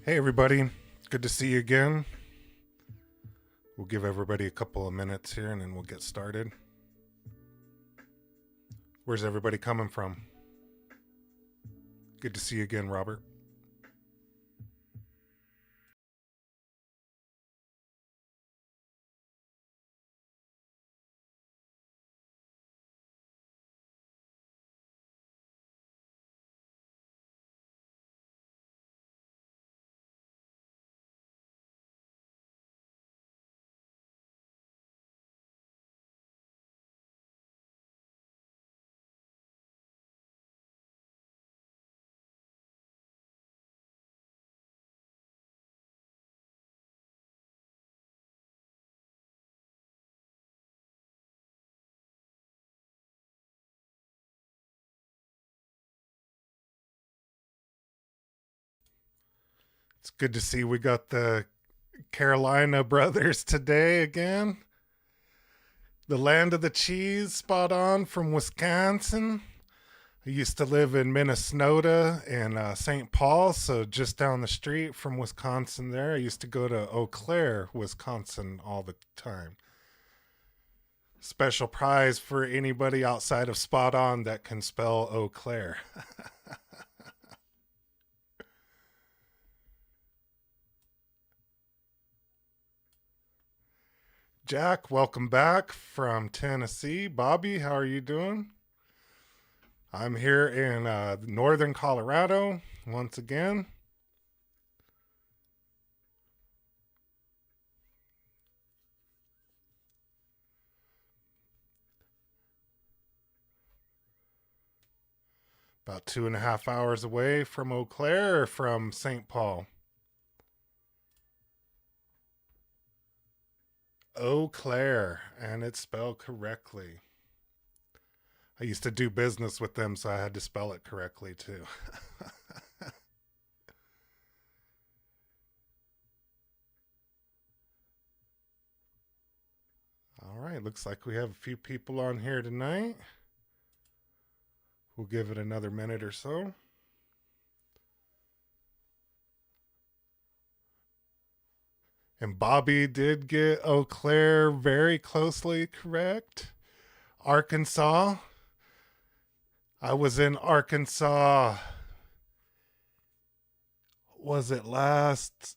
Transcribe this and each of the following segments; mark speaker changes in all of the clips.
Speaker 1: Hey everybody, good to see you again. We'll give everybody a couple of minutes here and then we'll get started. Where's everybody coming from? Good to see you again, Robert. It's good to see we got the Carolina brothers today again. The land of the cheese, spot on from Wisconsin. I used to live in Minnesota and St. Paul, so just down the street from Wisconsin there. I used to go to Eau Claire, Wisconsin all the time. Special prize for anybody outside of Spot On that can spell Eau Claire. Jack, welcome back from Tennessee. Bobby, how are you doing? I'm here in northern Colorado once again. About 2.5 hours away from Eau Claire or from St. Paul. Eau Claire, and it's spelled correctly. I used to do business with them, so I had to spell it correctly too. All right, looks like we have a few people on here tonight. We'll give it another minute or so. And Bobby did get Eau Claire very closely correct. Arkansas. I was in Arkansas. Was it last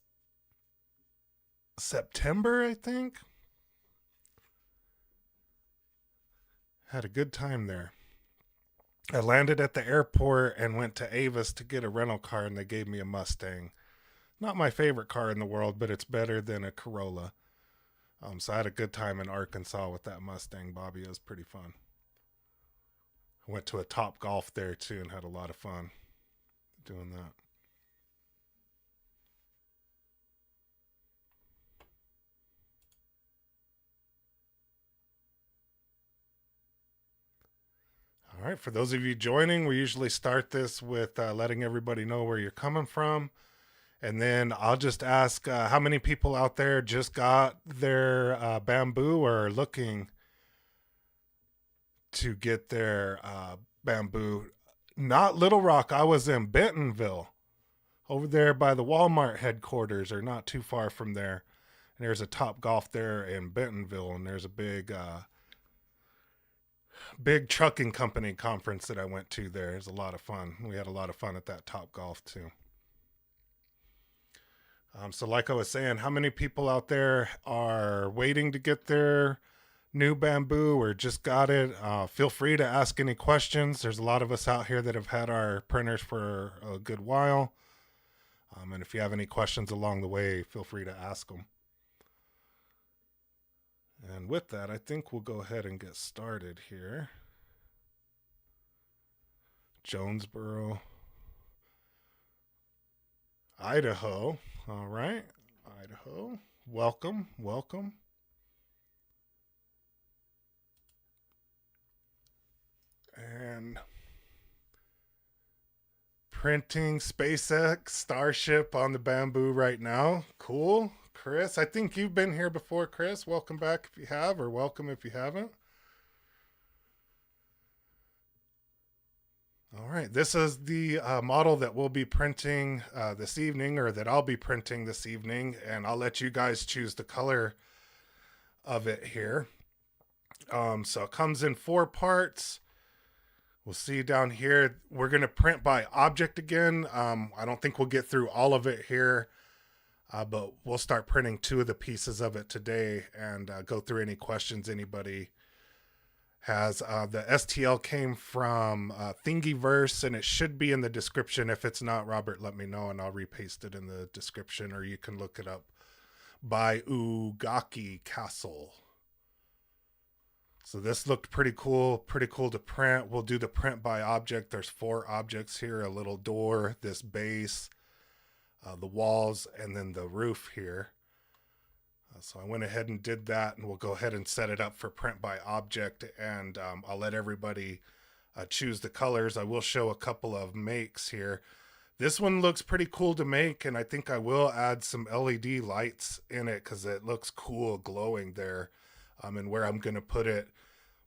Speaker 1: September, I think? Had a good time there. I landed at the airport and went to Avis to get a rental car, and they gave me a Mustang. Not my favorite car in the world, but it's better than a Corolla. So I had a good time in Arkansas with that Mustang, Bobby. It was pretty fun. I went to a Top Golf there too and had a lot of fun doing that. All right, for those of you joining, we usually start this with letting everybody know where you're coming from. And then I'll just ask how many people out there just got their Bambu or are looking to get their Bambu. Not Little Rock. I was in Bentonville, over there by the Walmart headquarters, or not too far from there. And there's a Top Golf there in Bentonville, and there's a big trucking company conference that I went to there. It was a lot of fun. We had a lot of fun at that Top Golf too. So, like I was saying, how many people out there are waiting to get their new Bambu or just got it? Feel free to ask any questions. There's a lot of us out here that have had our printers for a good while. And if you have any questions along the way, feel free to ask them. And with that, I think we'll go ahead and get started here. Jonesboro, Idaho. All right, Idaho. Welcome, welcome. And printing SpaceX Starship on the Bambu right now. Cool. Chris, I think you've been here before, Chris. Welcome back if you have, or welcome if you haven't. All right, this is the model that we'll be printing this evening, or that I'll be printing this evening, and I'll let you guys choose the color of it here. So it comes in 4 parts. We'll see down here. We're going to print by object again. I don't think we'll get through all of it here, but we'll start printing 2 of the pieces of it today and go through any questions anybody has. The STL came from Thingiverse, and it should be in the description. If it's not, Robert, let me know and I'll repaste it in the description, or you can look it up by Ugaki Castle. So this looked pretty cool to print. We'll do the print by object. There's 4 objects here: a little door, this base, the walls, and then the roof here. So I went ahead and did that, and we'll go ahead and set it up for print by object, and I'll let everybody choose the colors. I will show a couple of makes here. This one looks pretty cool to make, and I think I will add some LED lights in it because it looks cool glowing there. And where I'm going to put it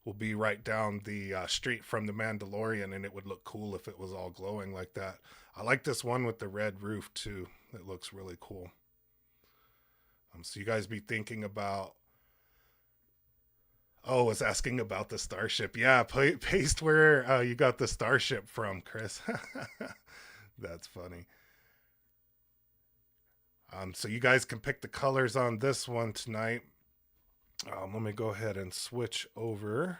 Speaker 1: will be right down the street from the Mandalorian, and it would look cool if it was all glowing like that. I like this one with the red roof too. It looks really cool. So you guys be thinking about... Oh, was asking about the starship. Yeah, paste where you got the starship from, Chris. That's funny. So you guys can pick the colors on this one tonight. Let me go ahead and switch over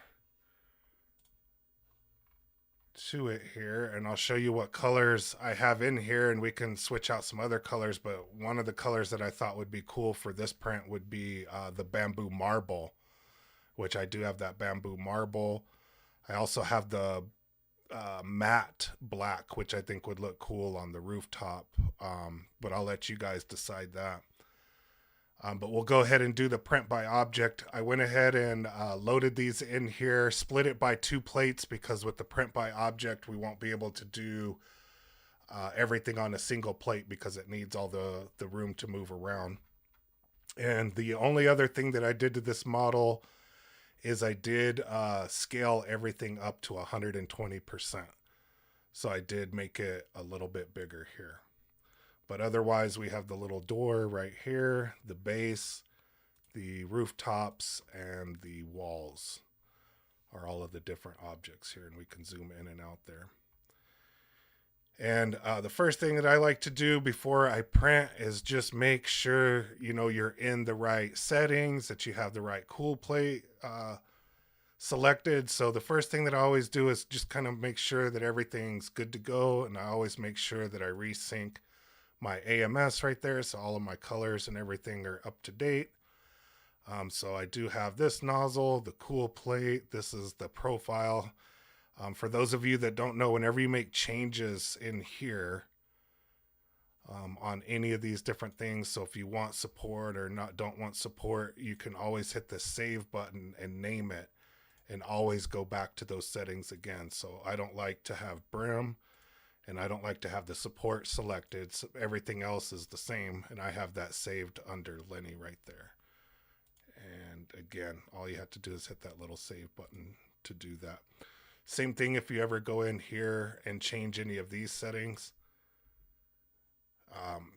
Speaker 1: to it here, and I'll show you what colors I have in here, and we can switch out some other colors. But one of the colors that I thought would be cool for this print would be the bamboo marble, which I do have that bamboo marble. I also have the matte black, which I think would look cool on the rooftop, but I'll let you guys decide that. But we'll go ahead and do the print by object. I went ahead and loaded these in here, split it by 2 plates, because with the print by object, we won't be able to do everything on a single plate because it needs all the room to move around. And the only other thing that I did to this model is I did scale everything up to 120%. So I did make it a little bit bigger here. But otherwise, we have the little door right here, the base, the rooftops, and the walls are all of the different objects here, and we can zoom in and out there. And the first thing that I like to do before I print is just make sure, you're in the right settings, that you have the right cool plate selected. So the first thing that I always do is just kind of make sure that everything's good to go, and I always make sure that I resync my AMS right there, so all of my colors and everything are up to date. So I do have this nozzle, the cool plate. This is the profile. For those of you that don't know, whenever you make changes in here on any of these different things, so if you want support or don't want support, you can always hit the save button and name it, and always go back to those settings again. So I don't like to have brim, and I don't like to have the support selected. So everything else is the same, and I have that saved under Lenny right there. And again, all you have to do is hit that little save button to do that. Same thing if you ever go in here and change any of these settings.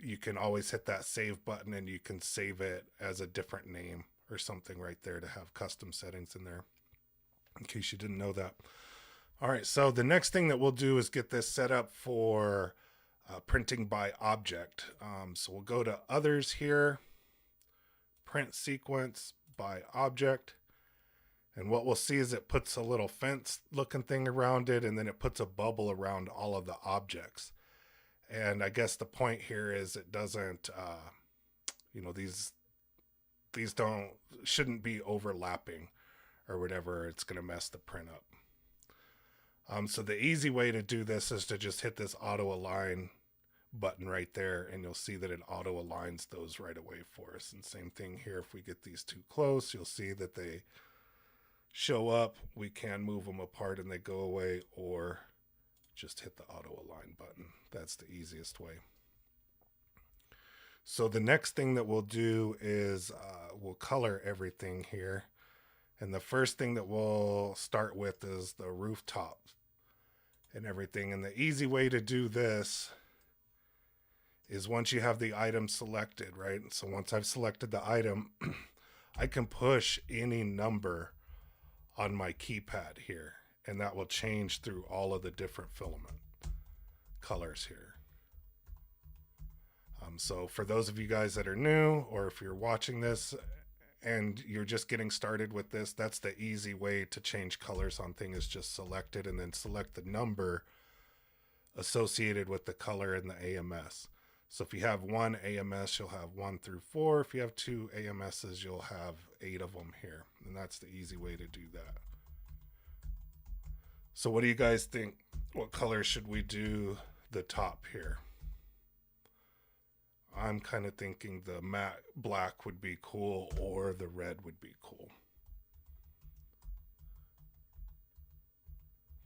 Speaker 1: You can always hit that save button, and you can save it as a different name or something right there to have custom settings in there, in case you didn't know that. All right, so the next thing that we'll do is get this set up for printing by object. So we'll go to others here, print sequence by object. And what we'll see is it puts a little fence looking thing around it, and then it puts a bubble around all of the objects. And I guess the point here is it doesn't, these shouldn't be overlapping or whatever. It's going to mess the print up. So the easy way to do this is to just hit this auto align button right there, and you'll see that it auto aligns those right away for us. And same thing here, if we get these too close, you'll see that they show up. We can move them apart and they go away, or just hit the auto align button. That's the easiest way. So the next thing that we'll do is we'll color everything here. And the first thing that we'll start with is the rooftop. and everything. And the easy way to do this is once you have the item selected, right? So once I've selected the item, I can push any number on my keypad here, and that will change through all of the different filament colors here. So for those of you guys that are new, or if you're watching this and you're just getting started with this, that's the easy way to change colors on things, is just select it and then select the number associated with the color in the AMS. So if you have one AMS, you'll have 1 through 4. If you have 2 AMSs, you'll have 8 of them here. And that's the easy way to do that. So what do you guys think? What color should we do the top here? I'm kind of thinking the matte black would be cool, or the red would be cool.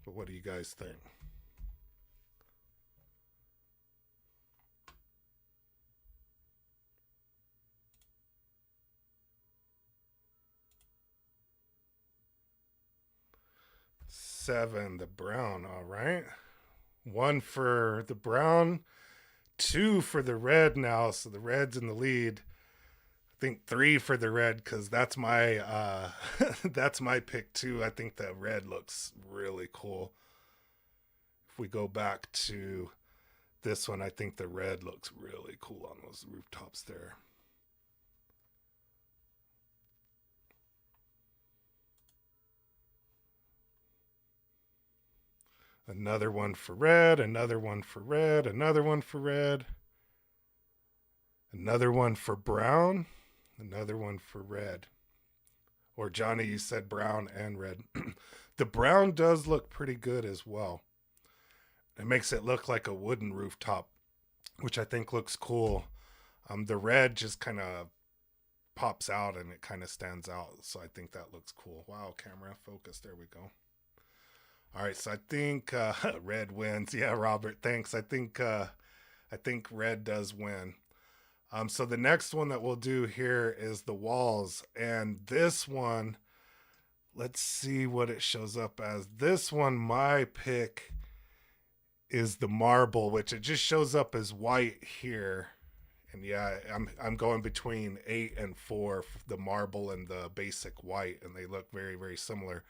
Speaker 1: But what do you guys think? Seven, the brown. All right. 1 for the brown, 2 for the red now. So the red's in the lead. I think 3 for the red, because that's my that's my pick too. I think that red looks really cool. If we go back to this one, I think the red looks really cool on those rooftops there. Another one for red, another one for red, another one for red, another one for brown, another one for red. Or Johnny, you said brown and red. The brown does look pretty good as well. It makes it look like a wooden rooftop, which I think looks cool. The red just kind of pops out and it kind of stands out. So I think that looks cool. Wow, camera focus. There we go. All right, so I think red wins. Yeah, Robert, thanks. I think red does win. So the next one that we'll do here is the walls, and this one, let's see what it shows up as. This one, my pick is the marble, which it just shows up as white here. And yeah, I'm going between 8 and 4, the marble and the basic white, and they look very, very similar.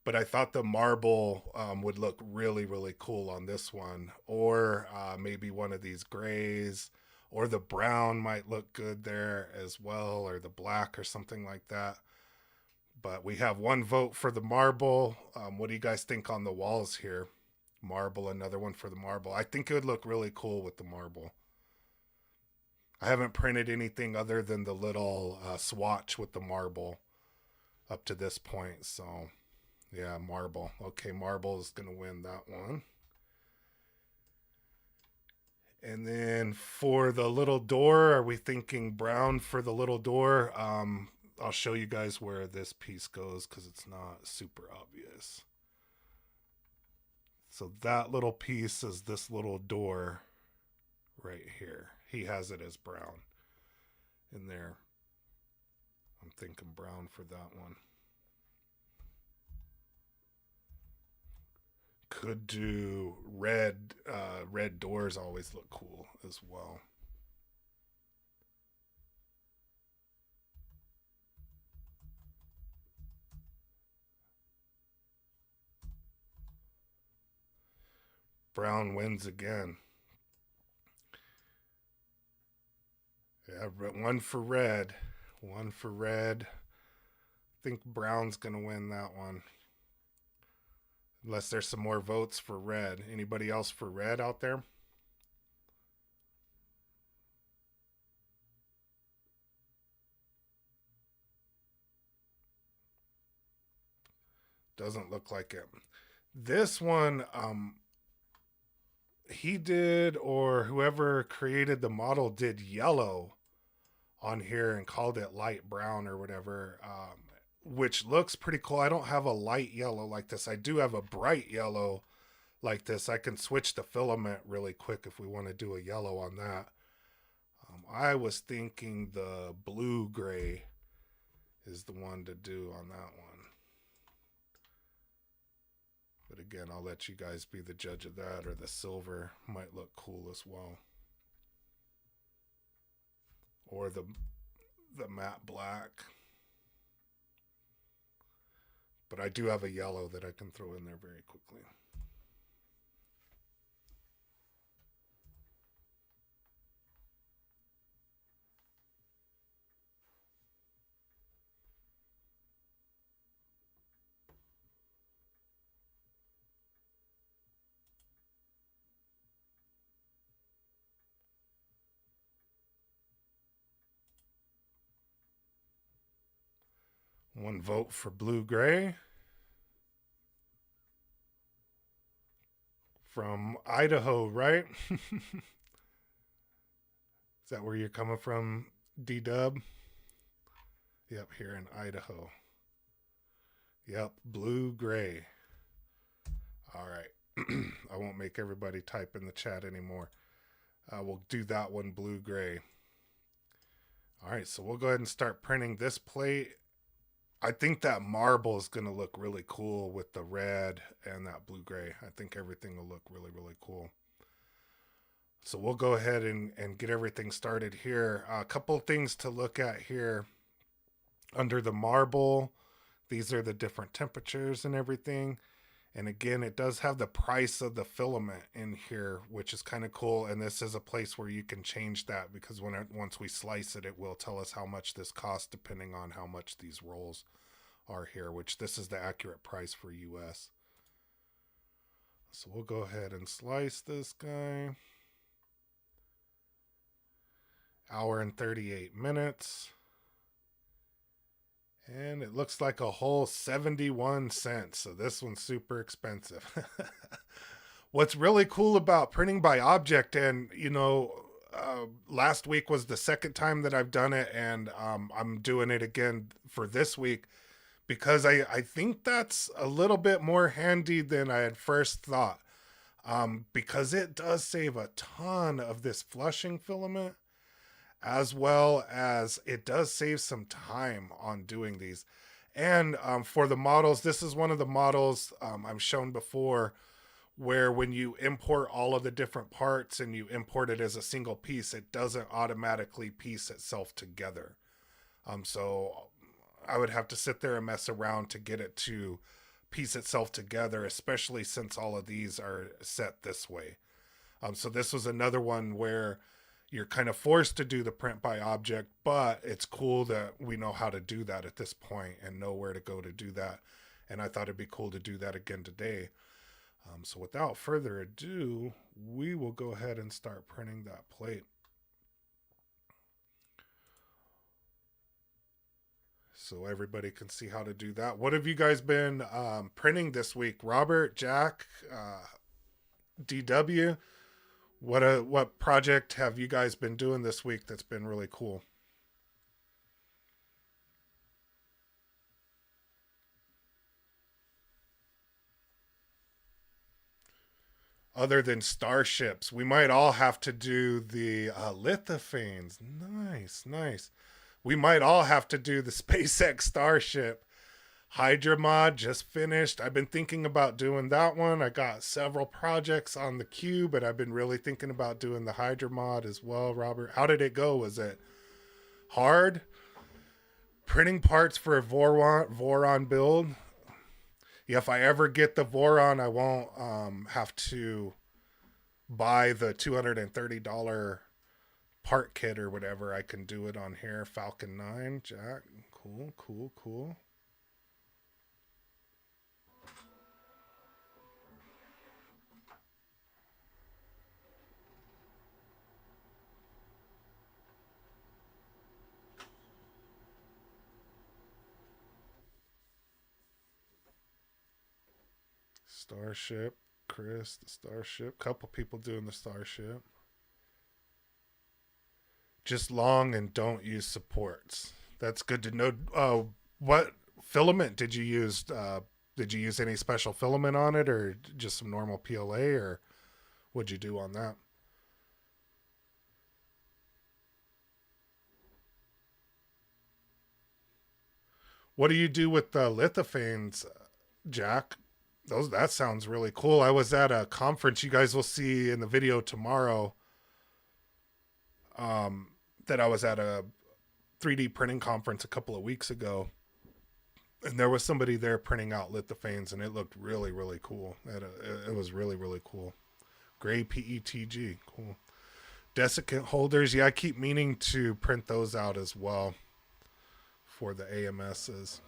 Speaker 1: But I thought the marble would look really, really cool on this one. Or maybe one of these grays. Or the brown might look good there as well. Or the black or something like that. But we have 1 vote for the marble. What do you guys think on the walls here? Marble, another one for the marble. I think it would look really cool with the marble. I haven't printed anything other than the little swatch with the marble up to this point. So... yeah, marble. Okay, marble is going to win that one. And then for the little door, are we thinking brown for the little door? I'll show you guys where this piece goes because it's not super obvious. So that little piece is this little door right here. He has it as brown in there. I'm thinking brown for that one. Could do red. Red doors always look cool as well. Brown wins again. Yeah, 1 for red. 1 for red. I think brown's gonna win that one. Unless there's some more votes for red. Anybody else for red out there? Doesn't look like it. This one, he did, or whoever created the model did yellow on here and called it light brown or whatever, which looks pretty cool. I don't have a light yellow like this. I do have a bright yellow like this. I can switch the filament really quick if we want to do a yellow on that. I was thinking the blue gray is the one to do on that one. But again, I'll let you guys be the judge of that, or the silver might look cool as well. Or the matte black. But I do have a yellow that I can throw in there very quickly. One vote for blue-gray. From Idaho, right? Is that where you're coming from, D-Dub? Yep, here in Idaho. Yep, blue-gray. All right. I won't make everybody type in the chat anymore. We'll do that one blue-gray. All right, so we'll go ahead and start printing this plate. I think that marble is going to look really cool with the red and that blue-gray. I think everything will look really, really cool. So we'll go ahead and get everything started here. A couple things to look at here. Under the marble, these are the different temperatures and everything. And again, it does have the price of the filament in here, which is kind of cool. And this is a place where you can change that, because once we slice it, it will tell us how much this costs depending on how much these rolls are here, which this is the accurate price for US. So we'll go ahead and slice this guy. Hour and 38 minutes. And it looks like a whole 71 cents. So this one's super expensive. What's really cool about printing by object, and last week was the second time that I've done it, and I'm doing it again for this week, because I think that's a little bit more handy than I had first thought, because it does save a ton of this flushing filament, as well as it does save some time on doing these. And for the models, this is one of the models I've shown before, where when you import all of the different parts and you import it as a single piece, it doesn't automatically piece itself together. So I would have to sit there and mess around to get it to piece itself together, especially since all of these are set this way. So this was another one where you're kind of forced to do the print by object, but it's cool that we know how to do that at this point and know where to go to do that. And I thought it'd be cool to do that again today. So without further ado, we will go ahead and start printing that plate. So everybody can see how to do that. What have you guys been printing this week? Robert, Jack, DW? What project have you guys been doing this week that's been really cool? Other than starships, we might all have to do the lithophanes. Nice, nice. We might all have to do the SpaceX Starship. Hydra mod just finished. I've been thinking about doing that one. I got several projects on the queue, but I've been really thinking about doing the Hydra mod as well. Robert, how did it go? Was it hard? Printing parts for a Voron build? Yeah, if I ever get the Voron, I won't have to buy the $230 part kit or whatever. I can do it on here. Falcon 9, Jack. Cool, cool, cool. Starship, Chris, the Starship. Couple people doing the Starship. Just long and don't use supports. That's good to know. What filament did you use? Did you use any special filament on it, or just some normal PLA, or what'd you do on that? What do you do with the lithophanes, Jack? That sounds really cool. I was at a conference you guys will see in the video tomorrow. That I was at a 3D printing conference a couple of weeks ago, and there was somebody there printing out lithophanes, and it looked really, really cool. It was really, really cool. Gray PETG, cool. Desiccant holders, yeah, I keep meaning to print those out as well for the AMSs.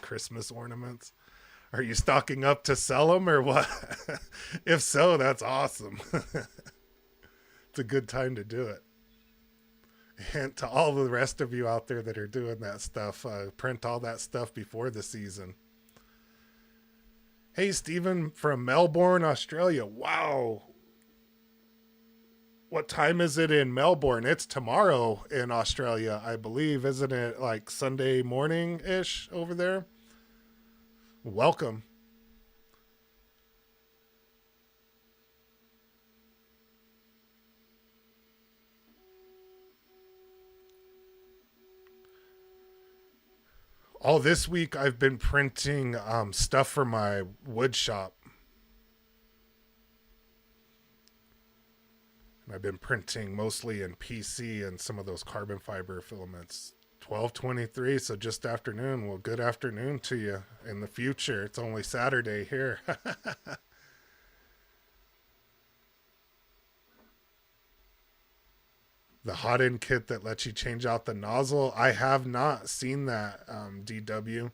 Speaker 1: Christmas ornaments. Are you stocking up to sell them or what? If so, that's awesome. It's a good time to do it. And to all the rest of you out there that are doing that stuff, print all that stuff before the season. Hey, Stephen from Melbourne, Australia. Wow. What time is it in Melbourne? It's tomorrow in Australia, I believe. Isn't it like Sunday morning-ish over there? Welcome. All this week I've been printing stuff for my wood shop. And I've been printing mostly in PC and some of those carbon fiber filaments. 12:23, so just afternoon. Well, good afternoon to you in the future. It's only Saturday here. The hot end kit that lets you change out the nozzle. I have not seen that, DW.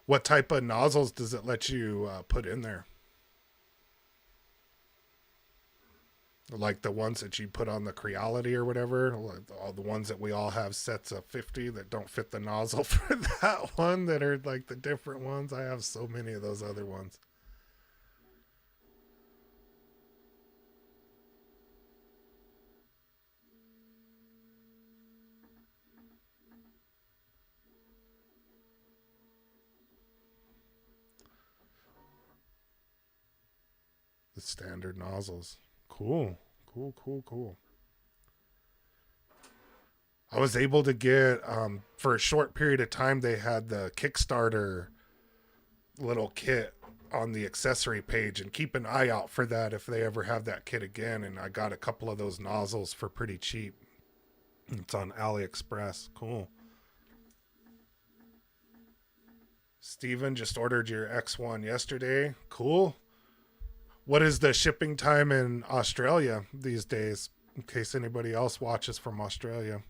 Speaker 1: What type of nozzles does it let you put in there? Like the ones that you put on the Creality or whatever, all the ones that we all have sets of 50 that don't fit the nozzle for that one, that are like the different ones. I have so many of those other ones. The standard nozzles. Cool. Cool, cool, cool. I was able to get, for a short period of time, they had the Kickstarter little kit on the accessory page, and keep an eye out for that if they ever have that kit again. And I got a couple of those nozzles for pretty cheap. It's on AliExpress. Cool. Steven just ordered your X1 yesterday. Cool. What is the shipping time in Australia these days? In case anybody else watches from Australia.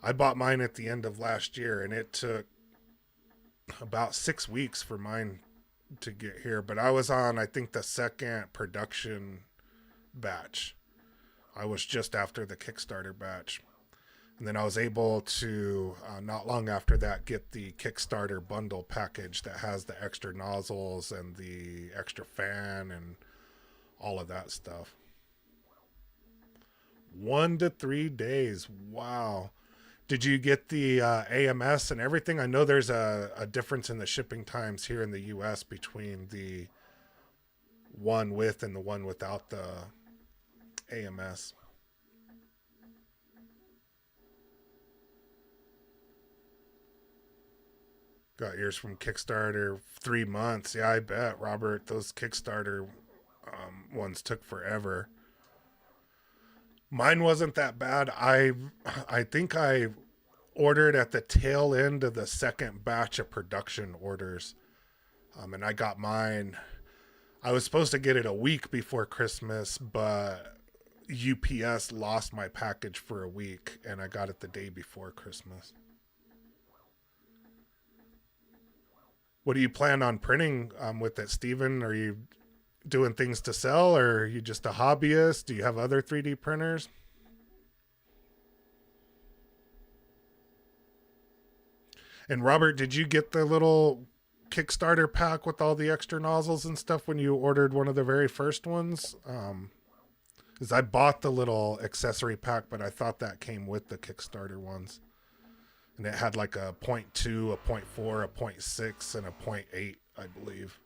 Speaker 1: I bought mine at the end of last year, and it took about 6 weeks for mine to get here. But I was on, I think, the second production batch. I was just after the Kickstarter batch. And then I was able to, not long after that, get the Kickstarter bundle package that has the extra nozzles and the extra fan and all of that stuff. 1 to 3 days. Wow. Did you get the AMS and everything? I know there's a difference in the shipping times here in the US between the one with and the one without the AMS. Got yours from Kickstarter 3 months. Yeah, I bet, Robert. Those Kickstarter ones took forever. Mine wasn't that bad. I think I ordered at the tail end of the second batch of production orders, and I got mine. I was supposed to get it a week before Christmas, but UPS lost my package for a week, and I got it the day before Christmas. What do you plan on printing with it, Steven? Are you doing things to sell, or are you just a hobbyist? Do you have other 3D printers? And Robert, did you get the little Kickstarter pack with all the extra nozzles and stuff when you ordered one of the very first ones? Because I bought the little accessory pack, but I thought that came with the Kickstarter ones. And it had like a point 0.2, a point 0.4, a point 0.6, and a point 0.8, I believe.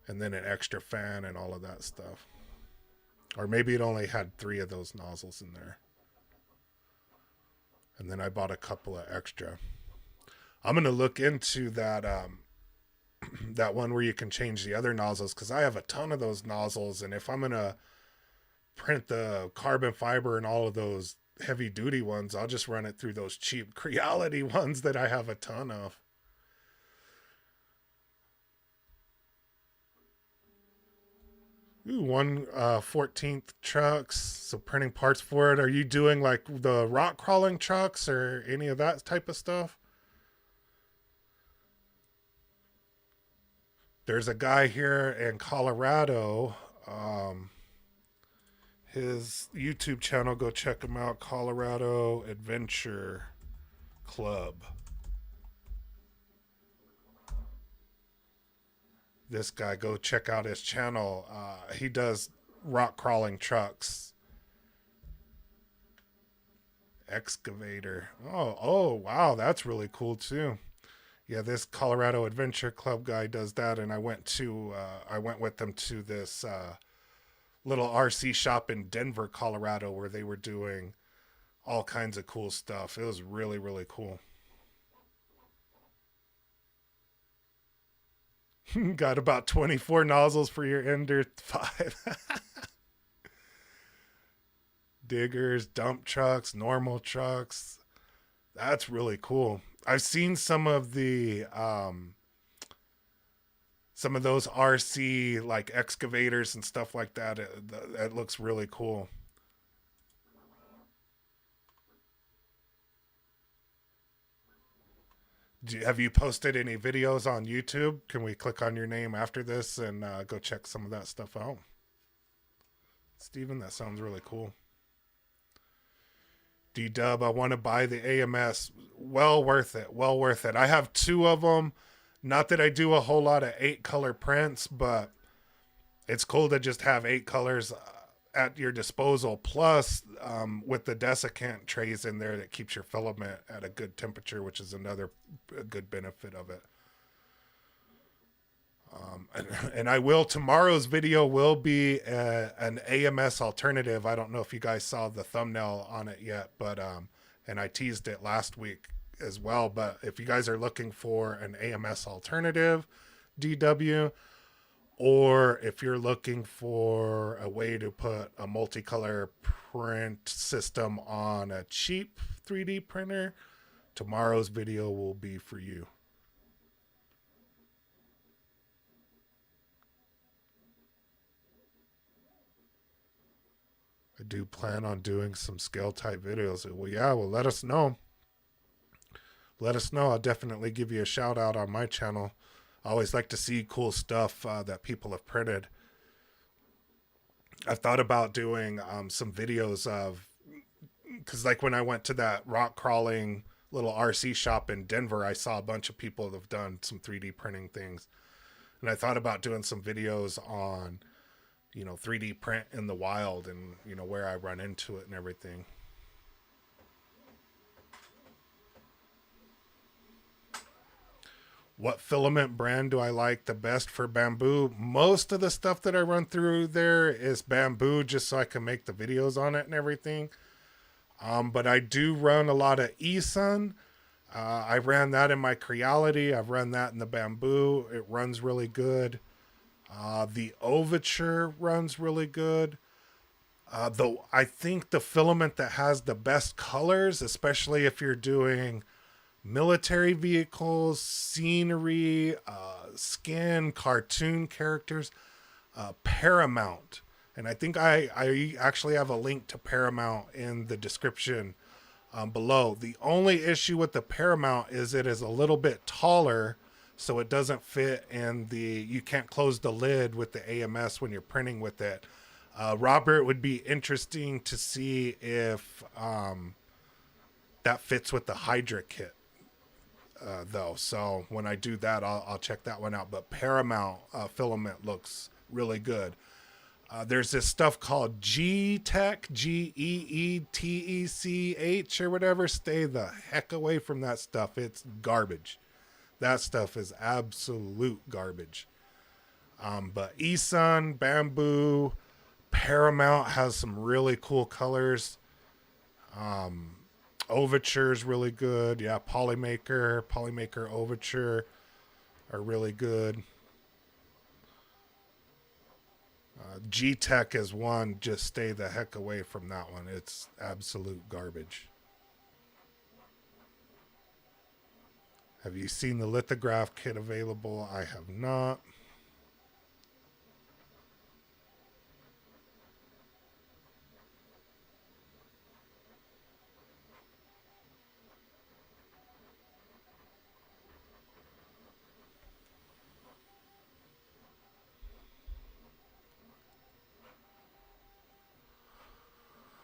Speaker 1: And then an extra fan and all of that stuff. Or maybe it only had 3 of those nozzles in there. and then I bought a couple of extra. I'm gonna look into that that one where you can change the other nozzles, because I have a ton of those nozzles, and if I'm gonna print the carbon fiber and all of those heavy duty ones, I'll just run it through those cheap Creality ones that I have a ton of. Ooh, 1/14th trucks. So printing parts for it. Are you doing like the rock crawling trucks or any of that type of stuff? There's a guy here in Colorado. His YouTube channel, go check him out. Colorado Adventure Club. This guy, go check out his channel. He does rock crawling trucks. Excavator. Oh, wow, that's really cool too. Yeah, this Colorado Adventure Club guy does that, and I went with them to this little RC shop in Denver, Colorado, where they were doing all kinds of cool stuff. It was really, really cool. Got about 24 nozzles for your Ender 5. Diggers, dump trucks, normal trucks. That's really cool. I've seen some of those RC like excavators and stuff like that. It looks really cool. Have you posted any videos on YouTube? Can we click on your name after this and go check some of that stuff out? Steven, that sounds really cool. D Dub, I want to buy the AMS. Well worth it. Well worth it. I have two of them. Not that I do a whole lot of 8-color prints, but it's cool to just have 8 colors at your disposal. Plus, with the desiccant trays in there, that keeps your filament at a good temperature, which is another good benefit of it. And I will, tomorrow's video will be an AMS alternative. I don't know if you guys saw the thumbnail on it yet, but and I teased it last week as well. But if you guys are looking for an AMS alternative, DW, or if you're looking for a way to put a multicolor print system on a cheap 3D printer, tomorrow's video will be for you. I do plan on doing some scale type videos. Well, yeah, well, let us know. Let us know. I'll definitely give you a shout out on my channel. I always like to see cool stuff that people have printed. I've thought about doing some videos of, because like when I went to that rock crawling little RC shop in Denver, I saw a bunch of people that have done some 3D printing things. And I thought about doing some videos on 3D print in the wild and, where I run into it and everything. What filament brand do I like the best for Bambu? Most of the stuff that I run through there is Bambu, just so I can make the videos on it and everything. But I do run a lot of eSun. I ran that in my Creality. I've run that in the Bambu. It runs really good. The Overture runs really good. Though I think the filament that has the best colors, especially if you're doing military vehicles, scenery, skin, cartoon characters, Paramount. And I think I actually have a link to Paramount in the description below. The only issue with the Paramount is it is a little bit taller, so it doesn't fit in you can't close the lid with the AMS when you're printing with it. Robert, would be interesting to see if that fits with the Hydra kit, though. So when I do that, I'll check that one out. But Paramount filament looks really good. There's this stuff called G-Tech, Geetech or whatever. Stay the heck away from that stuff. It's garbage. That stuff is absolute garbage. But eSun, Bambu, Paramount has some really cool colors. Overture is really good. Yeah, Polymaker Overture are really good. G-Tech is one. Just stay the heck away from that one. It's absolute garbage. Have you seen the lithograph kit available? I have not.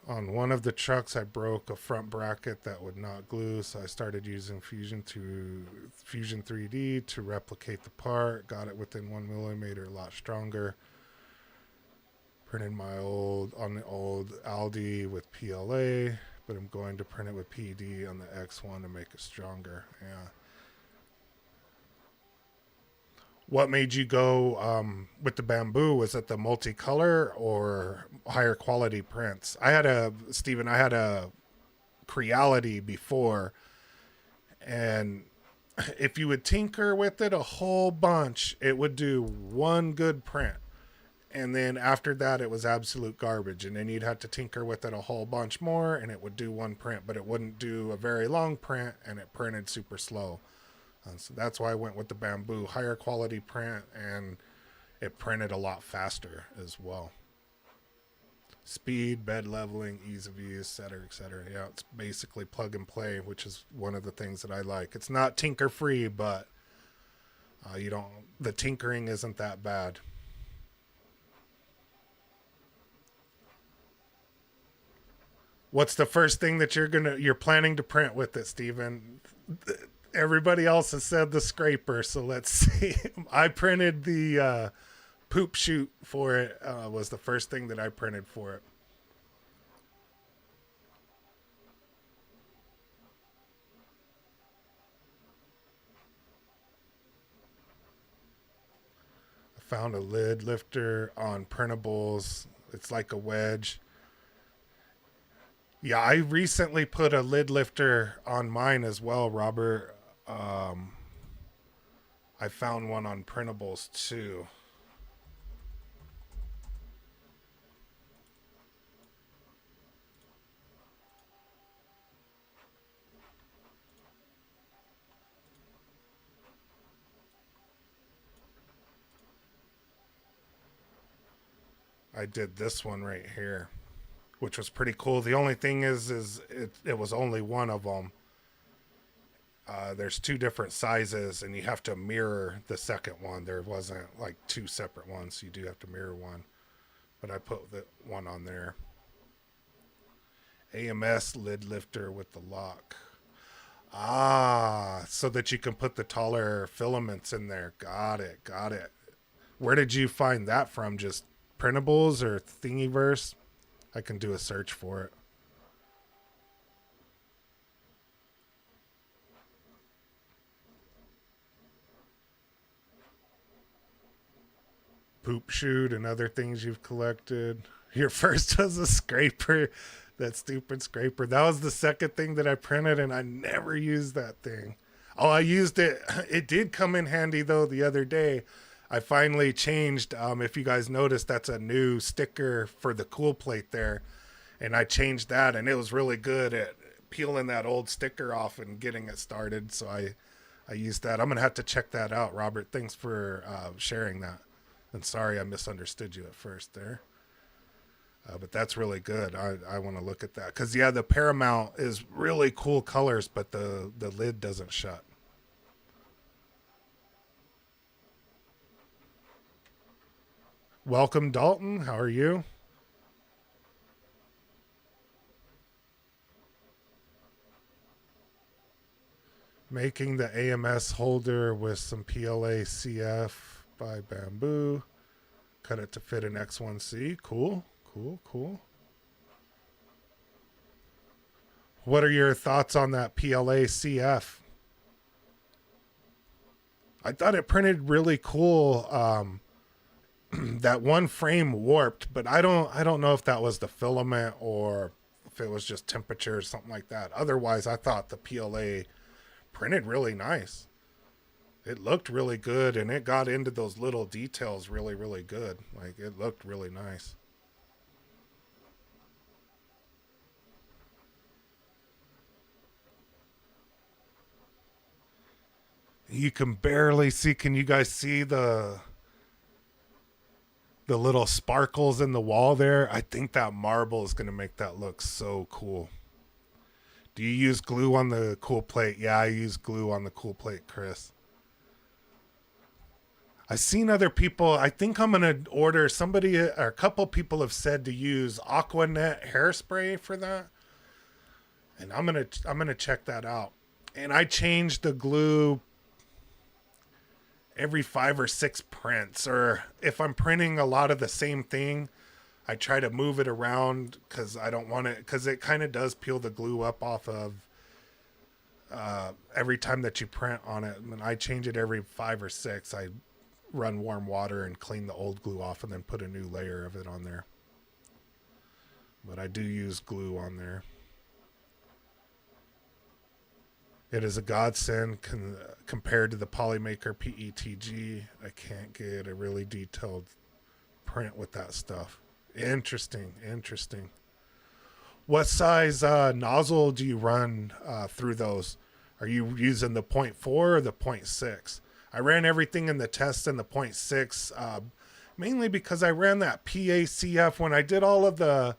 Speaker 1: On one of the trucks, I broke a front bracket that would not glue, so I started using Fusion 3D to replicate the part. Got it within 1 millimeter, a lot stronger. Printed my on the old Aldi with PLA, but I'm going to print it with PD on the X1 to make it stronger. Yeah. What made you go with the Bambu? Was it the multicolor or higher quality prints? I had a Creality before, and if you would tinker with it a whole bunch, it would do one good print. And then after that, it was absolute garbage. And then you'd have to tinker with it a whole bunch more, and it would do one print, but it wouldn't do a very long print, and it printed super slow. So that's why I went with the Bambu. Higher quality print, and it printed a lot faster as well. Speed, bed leveling, ease of use, etc., etc. Yeah, it's basically plug and play, which is one of the things that I like. It's not tinker free, but the tinkering isn't that bad. What's the first thing that you're planning to print with it, Steven? Everybody else has said the scraper, so let's see. I printed the poop chute for it. Was the first thing that I printed for it. I found a lid lifter on printables. It's like a wedge. Yeah, I recently put a lid lifter on mine as well, Robert. I found one on printables too. I did this one right here, which was pretty cool. The only thing is it was only one of them. There's two different sizes, and you have to mirror the second one. There wasn't like two separate ones, so you do have to mirror one. But I put the one on there. AMS lid lifter with the lock. Ah, so that you can put the taller filaments in there. Got it, got it. Where did you find that from? Just printables or Thingiverse? I can do a search for it. Poop chute and other things you've collected. Your first was a scraper. That stupid scraper. That was the second thing that I printed, and I never used that thing. Oh, I used it. It did come in handy, though, the other day. I finally changed. If you guys noticed, that's a new sticker for the cool plate there. And I changed that, and it was really good at peeling that old sticker off and getting it started. So I used that. I'm going to have to check that out, Robert. Thanks for sharing that. And sorry I misunderstood you at first there. But that's really good. I want to look at that. Because, yeah, the Paramount is really cool colors, but the lid doesn't shut. Welcome, Dalton. How are you? Making the AMS holder with some PLA CF by Bambu. Cut it to fit an X1C. Cool, cool, cool. What are your thoughts on that PLA CF? I thought it printed really cool. That one frame warped, but I don't know if that was the filament or if it was just temperature or something like that. Otherwise, I thought the PLA printed really nice. It looked really good, and it got into those little details really, really good. Like, it looked really nice. You can barely see. Can you guys see the little sparkles in the wall there? I think that marble is going to make that look so cool. Do you use glue on the cool plate? Yeah, I use glue on the cool plate, Chris. I've seen other people. I think I'm gonna order somebody or a couple people have said to use Aquanet hairspray for that, and I'm gonna check that out. And I change the glue every 5 or 6 prints, or if I'm printing a lot of the same thing, I try to move it around because I don't want it, because it kind of does peel the glue up off of every time that you print on it. And I change it every 5 or 6. I run warm water and clean the old glue off and then put a new layer of it on there. But I do use glue on there. It is a godsend compared to the Polymaker PETG. I can't get a really detailed print with that stuff. Interesting. What size nozzle do you run through those? Are you using the 0.4 or the 0.6? I ran everything in the test in the 0.6, mainly because I ran that PACF when I did all of the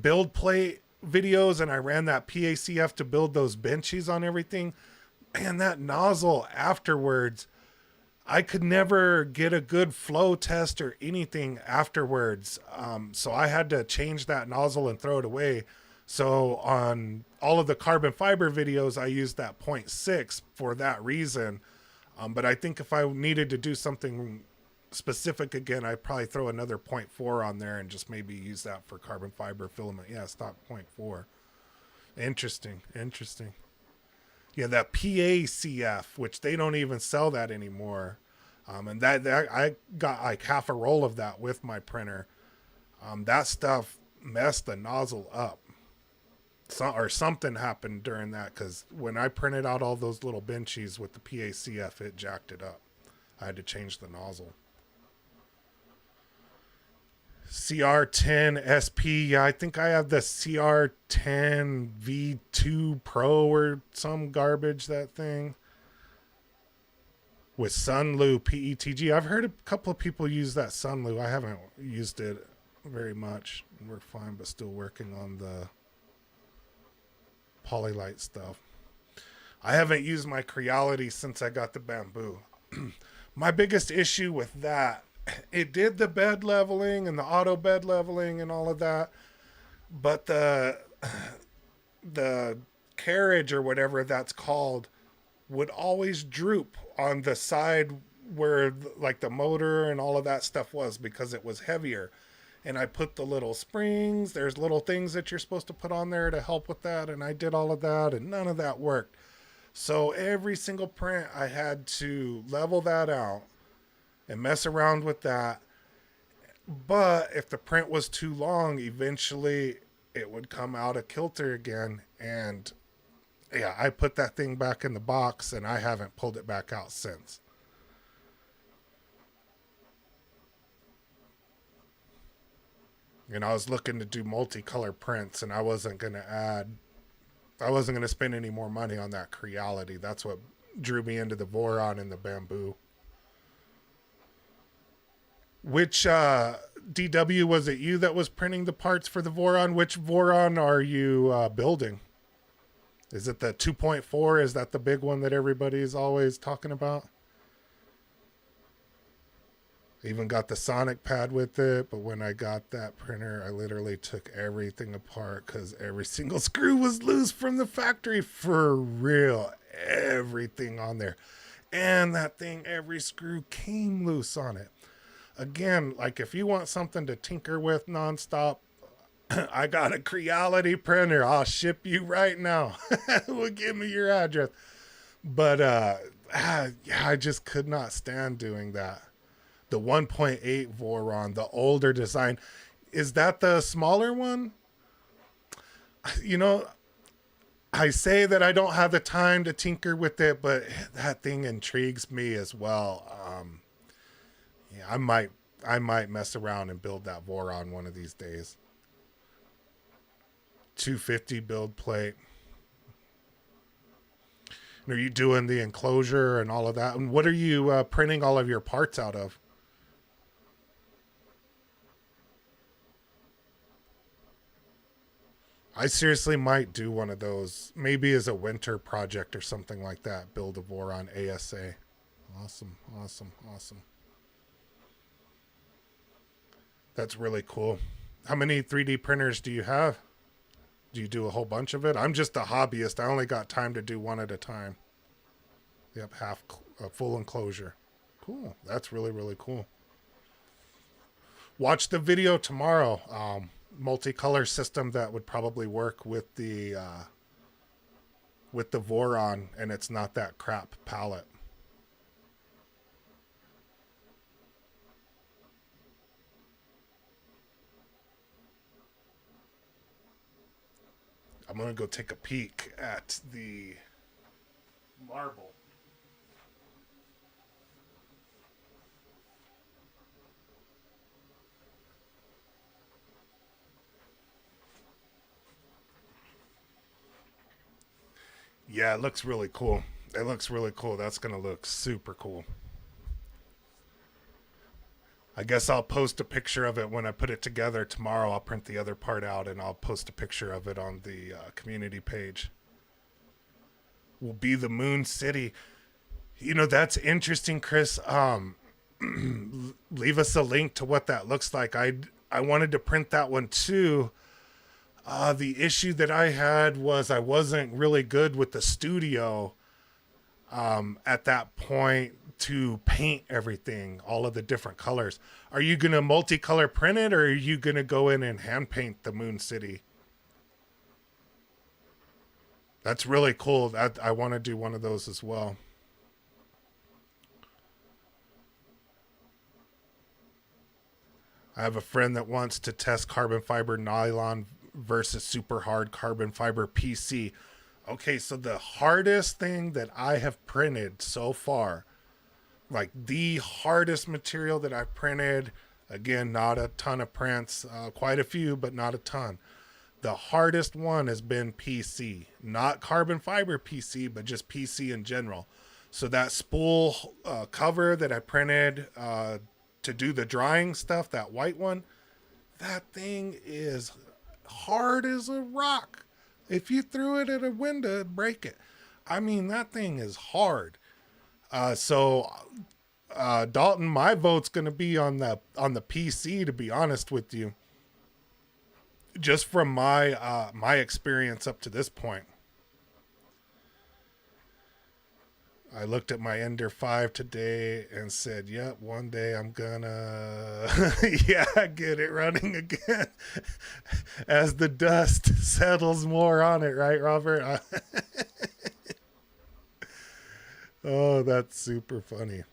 Speaker 1: build plate videos, and I ran that PACF to build those benchies on everything. And that nozzle afterwards, I could never get a good flow test or anything afterwards. So I had to change that nozzle and throw it away. So on all of the carbon fiber videos, I used that 0.6 for that reason. But I think if I needed to do something specific again, I'd probably throw another 0.4 on there and just maybe use that for carbon fiber filament. Yeah, stock 0.4. Interesting. Yeah, that PACF, which they don't even sell that anymore. And that I got like half a roll of that with my printer. That stuff messed the nozzle up. Or something happened during that, because when I printed out all those little benchies with the PACF, it jacked it up. I had to change the nozzle. CR10 SP, yeah, I think I have the CR10 V2 Pro or some garbage, that thing. With Sunlu PETG. I've heard a couple of people use that Sunlu. I haven't used it very much. We're fine, but still working on the Polylite stuff. I haven't used my Creality since I got the Bambu. My biggest issue with that, it did the bed leveling and the auto bed leveling and all of that, but the carriage or whatever that's called would always droop on the side where like the motor and all of that stuff was, because it was heavier. And I put the little springs, there's little things that you're supposed to put on there to help with that, and I did all of that, and none of that worked. So every single print I had to level that out and mess around with that. But if the print was too long, eventually it would come out of kilter again. And yeah, I put that thing back in the box, and I haven't pulled it back out since. And I was looking to do multicolor prints, and I wasn't going to spend any more money on that Creality. That's what drew me into the Voron and the Bambu. Which DW was it you that was printing the parts for the Voron? Which Voron are you building? Is it the 2.4? Is that the big one that everybody's always talking about? Even got the Sonic pad with it, but when I got that printer, I literally took everything apart because every single screw was loose from the factory. For real. Everything on there. And that thing, every screw came loose on it. Again, like if you want something to tinker with nonstop, I got a Creality printer. I'll ship you right now. Well, give me your address. But yeah, I just could not stand doing that. The 1.8 Voron, the older design. Is that the smaller one? You know, I say that I don't have the time to tinker with it, but that thing intrigues me as well. Yeah, I might mess around and build that Voron one of these days. 250 build plate. And are you doing the enclosure and all of that? And what are you printing all of your parts out of? I seriously might do one of those, maybe as a winter project or something like that. Build a Voron ASA. Awesome, awesome, awesome. That's really cool. How many 3D printers do you have? Do you do a whole bunch of it? I'm just a hobbyist. I only got time to do one at a time. Yep, half a full enclosure. Cool. That's really really cool. Watch the video tomorrow. Multicolor system that would probably work with the Voron, and it's not that crap palette. I'm gonna go take a peek at the marble. Yeah, it looks really cool. It looks really cool. That's gonna look super cool. I guess I'll post a picture of it when I put it together tomorrow. I'll print the other part out and I'll post a picture of it on the community page. Will be the Moon City. You know, that's interesting, Chris. Leave us a link to what that looks like. I wanted to print that one too. The issue that I had was I wasn't really good with the studio at that point to paint everything, all of the different colors. Are you going to multicolor print it, or are you going to go in and hand paint the Moon City? That's really cool. I want to do one of those as well. I have a friend that wants to test carbon fiber nylon versus super hard carbon fiber PC. Okay, so the hardest thing that I have printed so far, like the hardest material that I've printed, again, not a ton of prints, quite a few, but not a ton. The hardest one has been PC, not carbon fiber PC, but just PC in general. So that spool cover that I printed to do the drying stuff, that white one, that thing is hard as a rock. If you threw it at a window, it'd break it. I mean, that thing is hard. So, Dalton, my vote's going to be on the PC. To be honest with you, just from my experience up to this point. I looked at my Ender 5 today and said, yep, one day I'm gonna, yeah, get it running again as the dust settles more on it, right, Robert? Oh, that's super funny.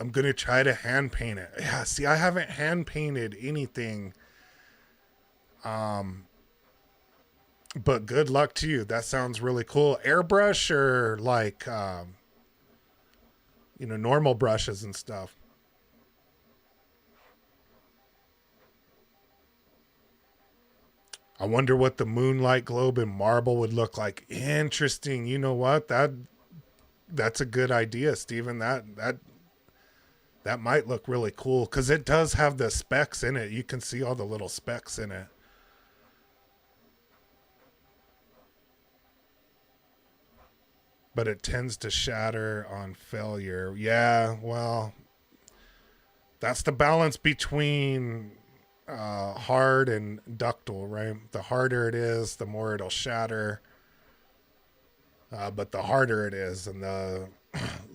Speaker 1: I'm gonna try to hand paint it. Yeah, see, I haven't hand painted anything, but good luck to you. That sounds really cool. Airbrush or like, normal brushes and stuff. I wonder what the moonlight globe in marble would look like. Interesting. You know what? That's a good idea, Steven. That might look really cool because it does have the specks in it. You can see all the little specks in it. But it tends to shatter on failure. Yeah, well, that's the balance between hard and ductile, right? The harder it is, the more it'll shatter. But the harder it is, and the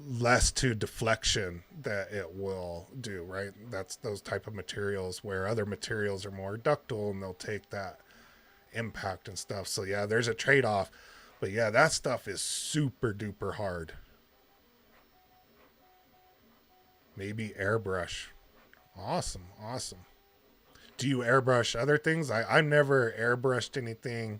Speaker 1: less to deflection that it will do, right? That's those type of materials where other materials are more ductile and they'll take that impact and stuff. So yeah, there's a trade-off. But yeah, that stuff is super duper hard. Maybe airbrush. Awesome, awesome. Do you airbrush other things? I've never airbrushed anything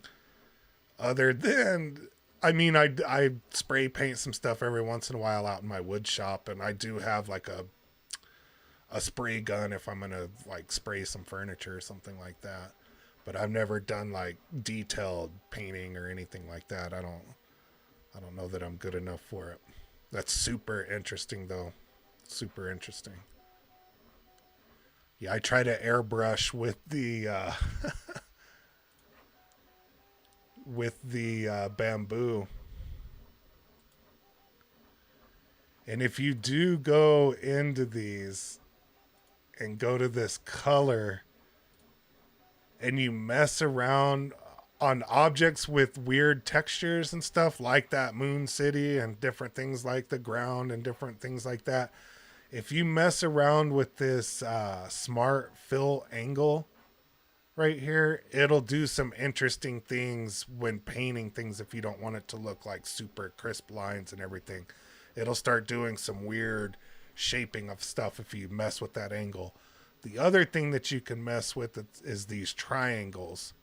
Speaker 1: Other than, I mean, I spray paint some stuff every once in a while out in my wood shop, and I do have like a spray gun if I'm gonna like spray some furniture or something like that. But I've never done like detailed painting or anything like that. I don't know that I'm good enough for it. That's super interesting though. Super interesting. Yeah, I try to airbrush with the bamboo. And if you do go into these and go to this color and you mess around on objects with weird textures and stuff like that moon city and different things like the ground and different things like that, if you mess around with this smart fill angle right here, it'll do some interesting things when painting things if you don't want it to look like super crisp lines and everything. It'll start doing some weird shaping of stuff if you mess with that angle. The other thing that you can mess with is these triangles.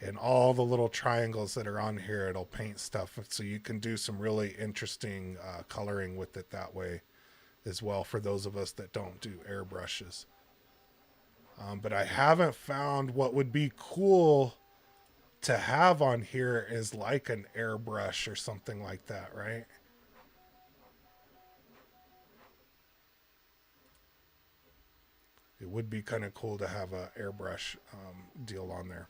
Speaker 1: And all the little triangles that are on here, it'll paint stuff. So you can do some really interesting coloring with it that way as well for those of us that don't do airbrushes. But I haven't found what would be cool to have on here is like an airbrush or something like that, right? It would be kind of cool to have a airbrush deal on there.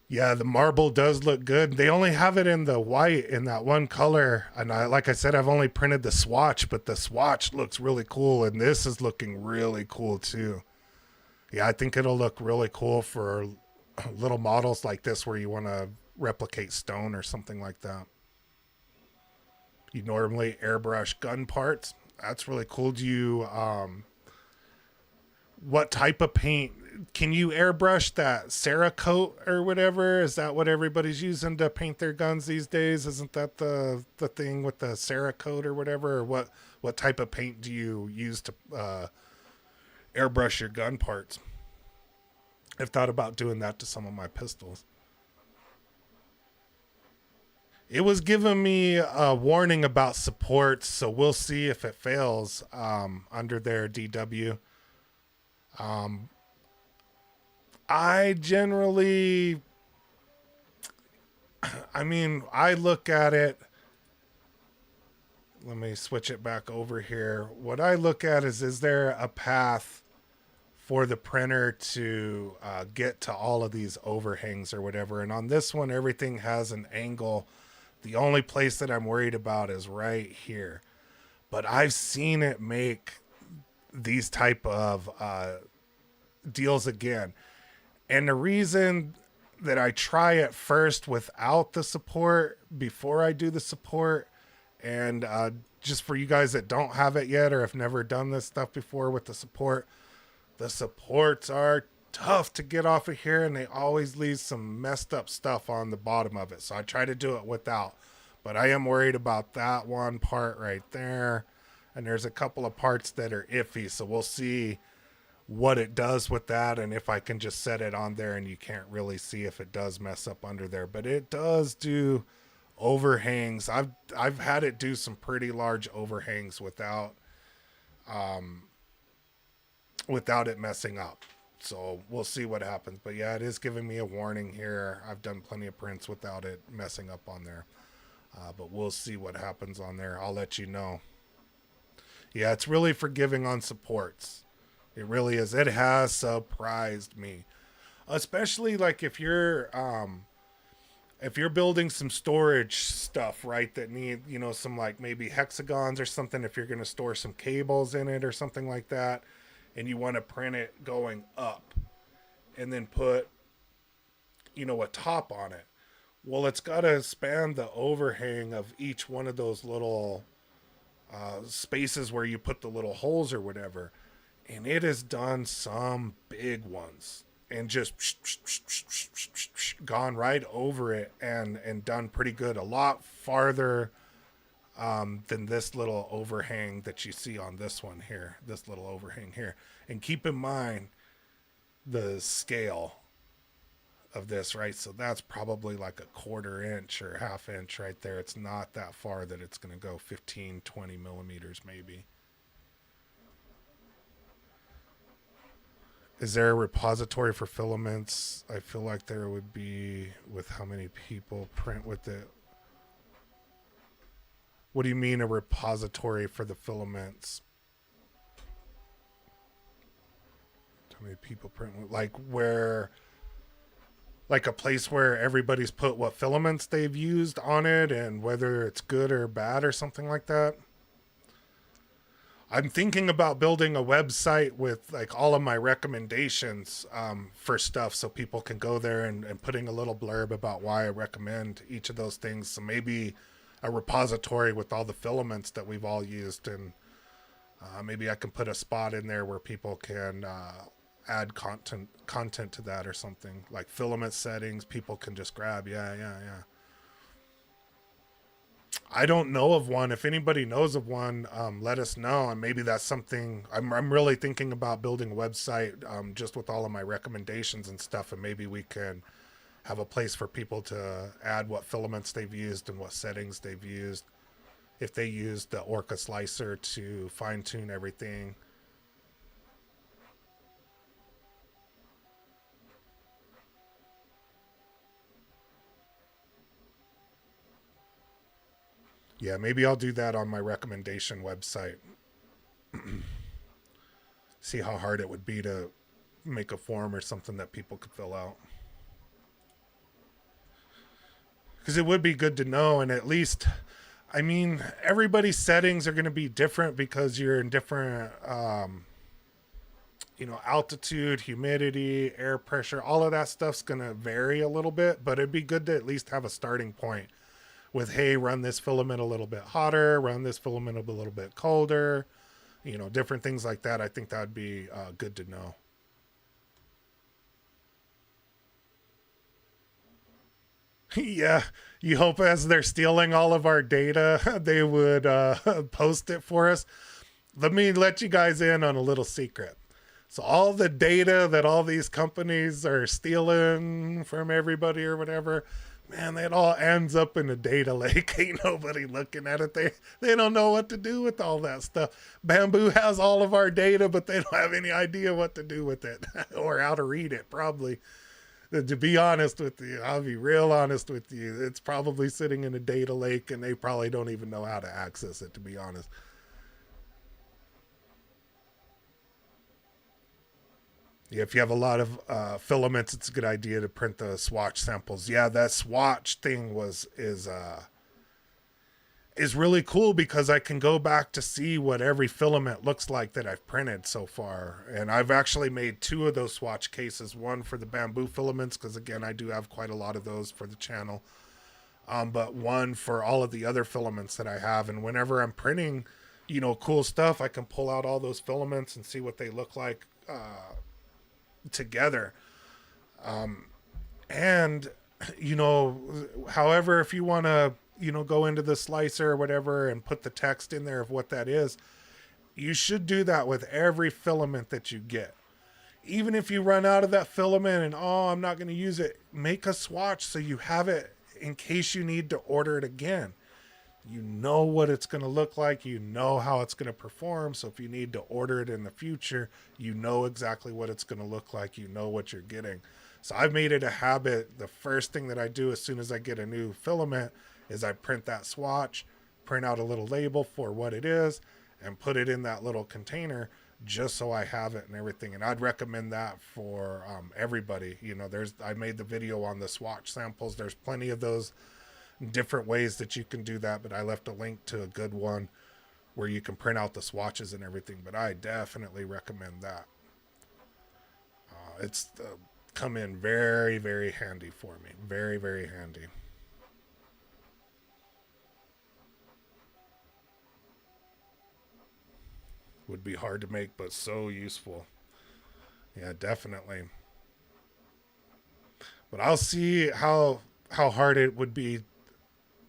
Speaker 1: Yeah, the marble does look good. They only have it in the white in that one color, and like I said, I've only printed the swatch, but the swatch looks really cool, and this is looking really cool too. Yeah, I think it'll look really cool for little models like this where you want to replicate stone or something like that. You normally airbrush gun parts. That's really cool. Do you what type of paint can you airbrush that Cerakote or whatever? Is that what everybody's using to paint their guns these days? Isn't that the thing with the Cerakote or whatever? Or what type of paint do you use to airbrush your gun parts? I've thought about doing that to some of my pistols. It was giving me a warning about supports, so we'll see if it fails under their DW. Um, I generally, I mean, I look at it. Let me switch it back over here. What I look at is there a path for the printer to get to all of these overhangs or whatever? And on this one, everything has an angle. The only place that I'm worried about is right here. But I've seen it make these type of deals again. And the reason that I try it first without the support before I do the support, and just for you guys that don't have it yet or have never done this stuff before with the supports are tough to get off of here, and they always leave some messed up stuff on the bottom of it. So I try to do it without. But I am worried about that one part right there. And there's a couple of parts that are iffy. So we'll see what it does with that and if I can just set it on there and you can't really see if it does mess up under there. But it does do overhangs. I've had it do some pretty large overhangs without it messing up. So we'll see what happens. But yeah, it is giving me a warning here. I've done plenty of prints without it messing up on there. But we'll see what happens on there. I'll let you know. Yeah, it's really forgiving on supports. It really is. It has surprised me, especially like if you're building some storage stuff, right? That need some like maybe hexagons or something. If you're going to store some cables in it or something like that, and you want to print it going up, and then put a top on it. Well, it's got to span the overhang of each one of those little spaces where you put the little holes or whatever. And it has done some big ones. and just gone right over it and done pretty good, a lot farther than this little overhang that you see on this one here, this little overhang here. And keep in mind the scale of this, right? So that's probably like a quarter inch or half inch right there. It's not that far that it's going to go 15, 20 millimeters maybe. Is there a repository for filaments? I feel like there would be, with how many people print with it. What do you mean a repository for the filaments? How many people print with, like where, like a place where everybody's put what filaments they've used on it and whether it's good or bad or something like that? I'm thinking about building a website with like all of my recommendations for stuff so people can go there and putting a little blurb about why I recommend each of those things. So maybe a repository with all the filaments that we've all used, and maybe I can put a spot in there where people can add content to that or something, like filament settings people can just grab. Yeah. I don't know of one. If anybody knows of one, let us know. And maybe that's something I'm really thinking about building a website just with all of my recommendations and stuff. And maybe we can have a place for people to add what filaments they've used and what settings they've used. If they used the Orca slicer to fine tune everything. Yeah, maybe I'll do that on my recommendation website. See how hard it would be to make a form or something that people could fill out. Because it would be good to know, and at least, I mean, everybody's settings are going to be different because you're in different, altitude, humidity, air pressure, all of that stuff's going to vary a little bit, but it'd be good to at least have a starting point with, hey, run this filament a little bit hotter, run this filament a little bit colder, different things like that. I think that'd be good to know. Yeah, you hope as they're stealing all of our data, they would post it for us. Let me let you guys in on a little secret. So all the data that all these companies are stealing from everybody or whatever, man, it all ends up in a data lake. Ain't nobody looking at it. They don't know what to do with all that stuff. Bambu has all of our data, but they don't have any idea what to do with it or how to read it, probably. To be honest with you, I'll be real honest with you. It's probably sitting in a data lake and they probably don't even know how to access it, to be honest. Yeah, if you have a lot of filaments, it's a good idea to print the swatch samples. Yeah, that swatch thing is really cool because I can go back to see what every filament looks like that I've printed so far. And I've actually made two of those swatch cases, one for the Bambu filaments, because again, I do have quite a lot of those for the channel, but one for all of the other filaments that I have. And whenever I'm printing, cool stuff, I can pull out all those filaments and see what they look like together. And, however, if you want to, go into the slicer or whatever and put the text in there of what that is, you should do that with every filament that you get. Even if you run out of that filament and, oh, I'm not going to use it, make a swatch so you have it in case you need to order it again. You know what it's going to look like. You know how it's going to perform. So if you need to order it in the future, you know exactly what it's going to look like. You know what you're getting. So I've made it a habit. The first thing that I do as soon as I get a new filament is I print that swatch, print out a little label for what it is, and put it in that little container just so I have it and everything. And I'd recommend that for everybody. I made the video on the swatch samples. There's plenty of those different ways that you can do that, but I left a link to a good one where you can print out the swatches and everything. But I definitely recommend that. It's come in very, very handy for me. Very, very handy. Would be hard to make, but so useful. Yeah, definitely. But I'll see how hard it would be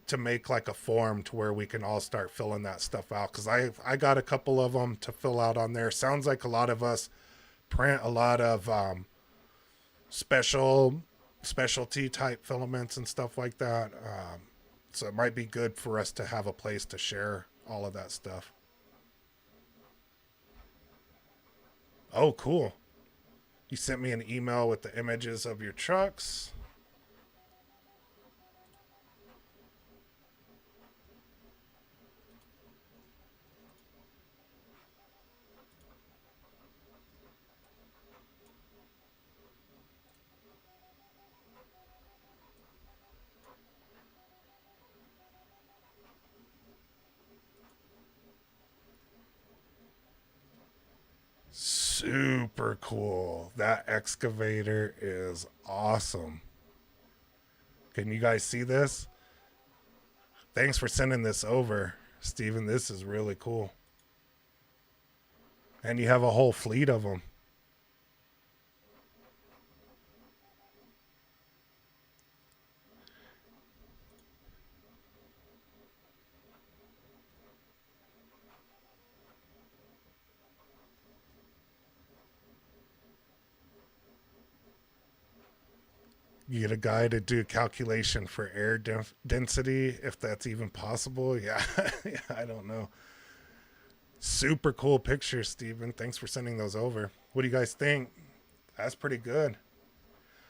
Speaker 1: to make like a form to where we can all start filling that stuff out, because I got a couple of them to fill out on there. Sounds like a lot of us print a lot of special specialty type filaments and stuff like that. So it might be good for us to have a place to share all of that stuff. Oh, cool. You sent me an email with the images of your trucks. Super cool. That excavator is awesome. Can you guys see this? Thanks for sending this over, Steven. This is really cool. And you have a whole fleet of them. You get a guy to do a calculation for air density, if that's even possible. Yeah, yeah, I don't know. Super cool pictures, Steven. Thanks for sending those over. What do you guys think? That's pretty good.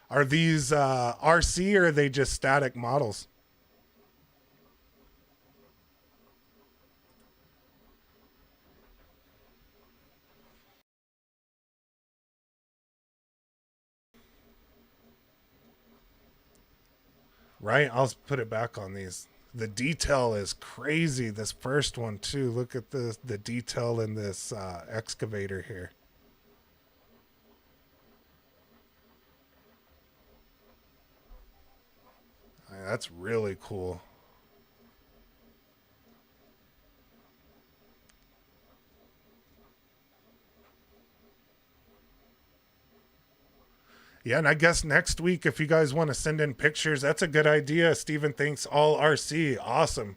Speaker 1: Are these RC or are they just static models? Right? I'll put it back on these. The detail is crazy. This first one too. Look at the detail in this excavator here. That's really cool. Yeah, and I guess next week, if you guys want to send in pictures, that's a good idea. Steven thinks all RC. Awesome.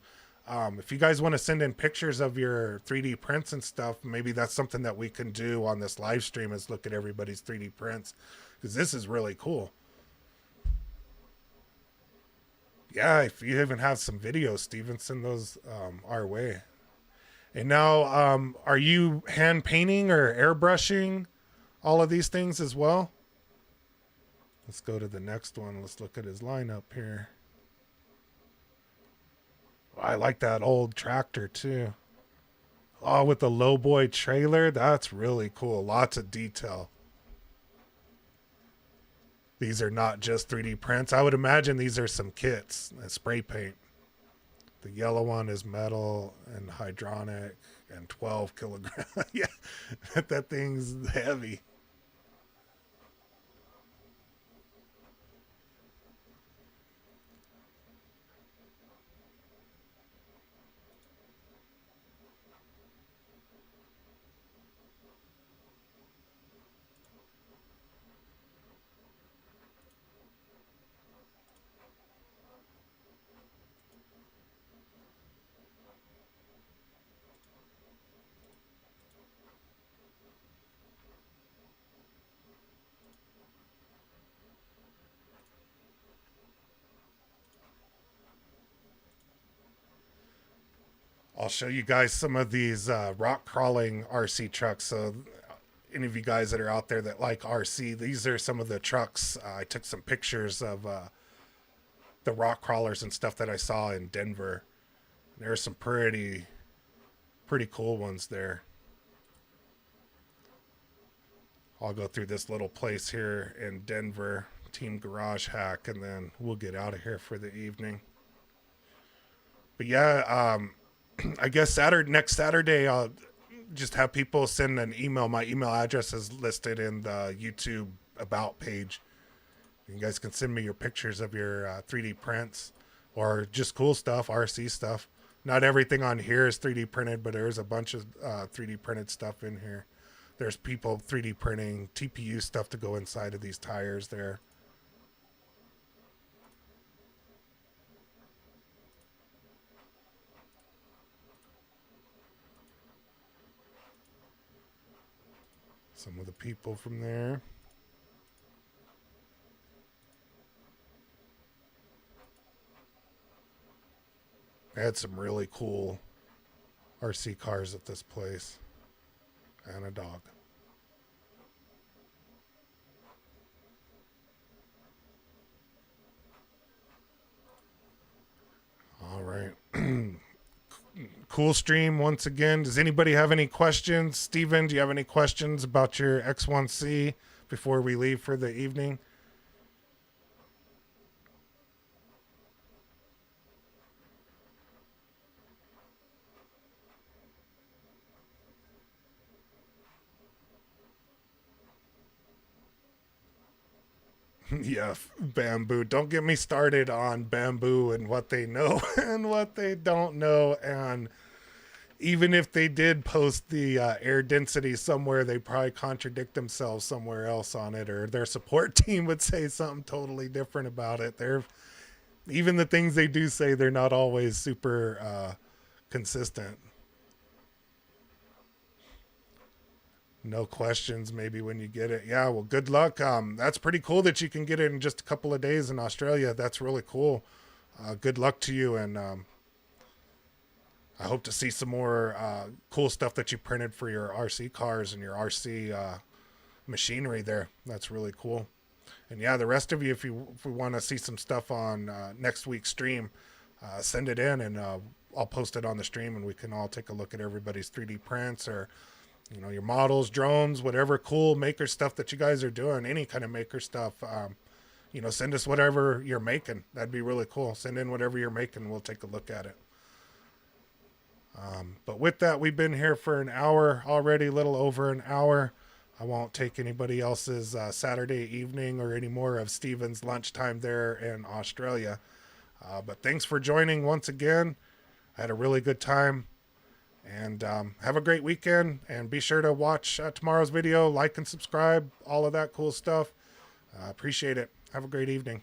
Speaker 1: If you guys want to send in pictures of your 3D prints and stuff, maybe that's something that we can do on this live stream is look at everybody's 3D prints, because this is really cool. Yeah, if you even have some videos, Steven, send those our way. And now, are you hand painting or airbrushing all of these things as well? Let's go to the next one. Let's look at his lineup here. I like that old tractor too. Oh, with the lowboy trailer. That's really cool. Lots of detail. These are not just 3D prints. I would imagine these are some kits, spray paint. The yellow one is metal and hydronic and 12 kilograms. Yeah, that thing's heavy. I'll show you guys some of these rock crawling RC trucks. So, any of you guys that are out there that like RC, these are some of the trucks. I took some pictures of the rock crawlers and stuff that I saw in Denver. There are some pretty cool ones there. I'll go through this little place here in Denver, Team Garage Hack, and then we'll get out of here for the evening. But yeah, I guess next Saturday, I'll just have people send an email. My email address is listed in the YouTube about page. You guys can send me your pictures of your 3D prints or just cool stuff, RC stuff. Not everything on here is 3D printed, but there's a bunch of 3D printed stuff in here. There's people 3D printing TPU stuff to go inside of these tires there. Some of the people from there. I had some really cool RC cars at this place. And a dog. All right. Cool stream once again. Does anybody have any questions? Steven, do you have any questions about your X1C before we leave for the evening? Yeah, Bambu. Don't get me started on Bambu and what they know and what they don't know. And even if they did post the air density somewhere, they probably contradict themselves somewhere else on it, or their support team would say something totally different about it. They're even the things they do say, they're not always super consistent. No questions, maybe when you get it. Yeah, well, good luck. That's pretty cool that you can get it in just a couple of days in Australia. That's really cool. Good luck to you, and I hope to see some more cool stuff that you printed for your RC cars and your RC machinery there. That's really cool. And yeah, the rest of you, if we want to see some stuff on next week's stream, send it in, and I'll post it on the stream, and we can all take a look at everybody's 3D prints, or your models, drones, whatever cool maker stuff that you guys are doing, any kind of maker stuff. Send us whatever you're making. That'd be really cool. Send in whatever you're making. We'll take a look at it. But with that, we've been here for an hour already, a little over an hour. I won't take anybody else's Saturday evening or any more of Steven's lunchtime there in Australia. But thanks for joining once again. I had a really good time. And have a great weekend. And be sure to watch tomorrow's video, like and subscribe, all of that cool stuff. Appreciate it. Have a great evening.